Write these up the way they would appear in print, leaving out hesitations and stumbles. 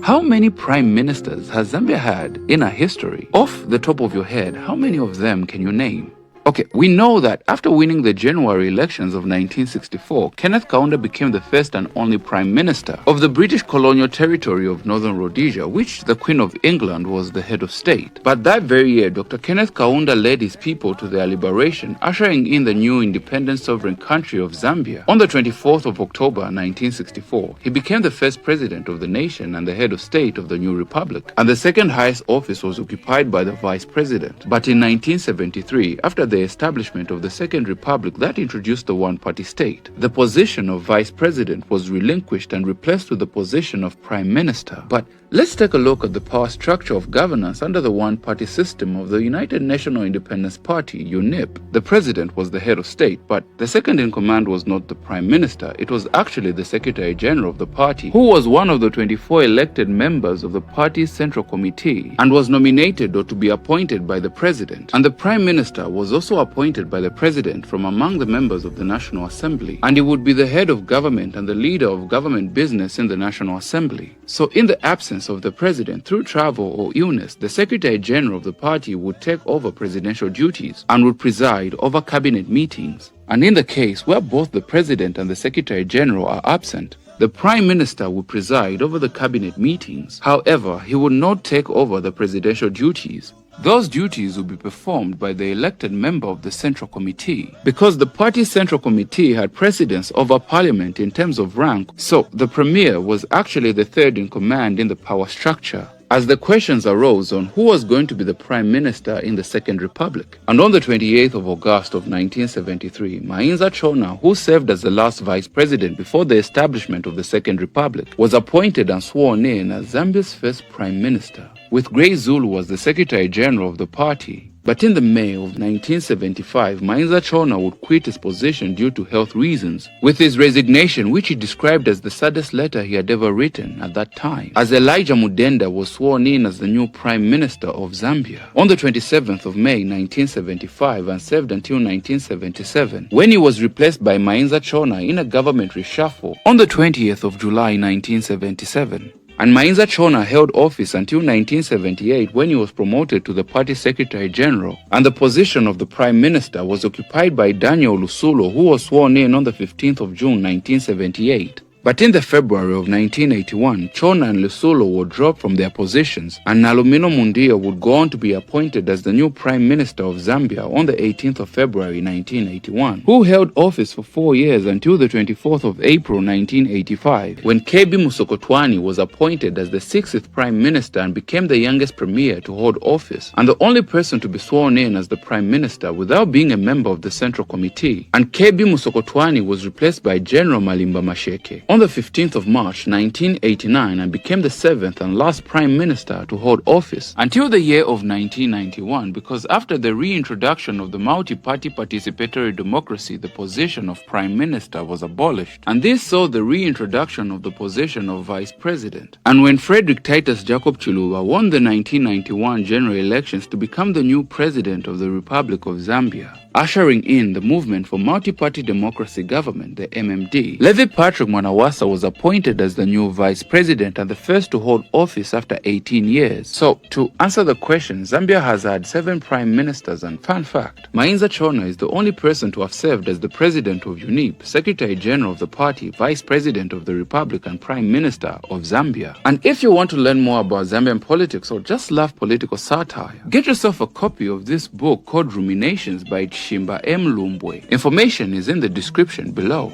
How many prime ministers has Zambia had in our history? Off the top of your head, how many of them can you name? Okay, we know that after winning the January elections of 1964, Kenneth Kaunda became the first and only Prime Minister of the British colonial territory of Northern Rhodesia, which the Queen of England was the head of state. But that very year, Dr. Kenneth Kaunda led his people to their liberation, ushering in the new independent sovereign country of Zambia. On the 24th of October 1964, he became the first president of the nation and the head of state of the new republic, and the second highest office was occupied by the vice president. But in 1973, after the establishment of the Second Republic that introduced the one-party state, the position of vice president was relinquished and replaced with the position of prime minister. But let's take a look at the power structure of governance under the one-party system of the United National Independence Party, UNIP. The president was the head of state, but the second in command was not the prime minister. It was actually the secretary general of the party, who was one of the 24 elected members of the party's central committee and was nominated or to be appointed by the president. And the prime minister was also appointed by the president from among the members of the National Assembly, and he would be the head of government and the leader of government business in the National Assembly. So in the absence of the president through travel or illness, the secretary general of the party would take over presidential duties and would preside over cabinet meetings. And in the case where both the president and the secretary general are absent, the prime minister would preside over the cabinet meetings. However, he would not take over the presidential duties. Those duties will be performed by the elected member of the Central Committee. Because the party's Central Committee had precedence over Parliament in terms of rank, so the Premier was actually the third in command in the power structure, as the questions arose on who was going to be the Prime Minister in the Second Republic. And on the 28th of August of 1973, Mainza Chona, who served as the last Vice President before the establishment of the Second Republic, was appointed and sworn in as Zambia's first Prime Minister, with Grey Zulu as the Secretary General of the party. But in the May of 1975, Mainza Chona would quit his position due to health reasons, with his resignation, which he described as the saddest letter he had ever written at that time, as Elijah Mudenda was sworn in as the new Prime Minister of Zambia on the 27th of May 1975 and served until 1977, when he was replaced by Mainza Chona in a government reshuffle on the 20th of July 1977. And Mainza Chona held office until 1978, when he was promoted to the party secretary general, and the position of the prime minister was occupied by Daniel Lusulo, who was sworn in on the 15th of June 1978. But in the February of 1981, Chona and Lusulo were dropped from their positions, and Nalumino Mundia would go on to be appointed as the new Prime Minister of Zambia on the 18th of February 1981, who held office for 4 years until the 24th of April 1985, when KB Musokotwani was appointed as the 6th Prime Minister and became the youngest Premier to hold office, and the only person to be sworn in as the Prime Minister without being a member of the Central Committee. And KB Musokotwani was replaced by General Malimba Masheke on the 15th of March 1989 and became the 7th and last Prime Minister to hold office until the year of 1991, because after the reintroduction of the multi-party participatory democracy, the position of Prime Minister was abolished, and this saw the reintroduction of the position of Vice President. And when Frederick Titus Jacob Chiluba won the 1991 general elections to become the new President of the Republic of Zambia, ushering in the movement for multi-party democracy government, the MMD, Levi Patrick Mwanawasa was appointed as the new vice president and the first to hold office after 18 years. So, to answer the question, Zambia has had 7 prime ministers, and fun fact, Mainza Chona is the only person to have served as the president of UNIP, secretary general of the party, vice president of the republic, and prime minister of Zambia. And if you want to learn more about Zambian politics or just love political satire, get yourself a copy of this book called Ruminations by Shimba M. Lumbwe. Information is in the description below.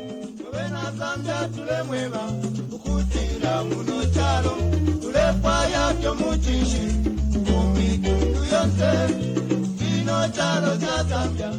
Chalo cha Zambia,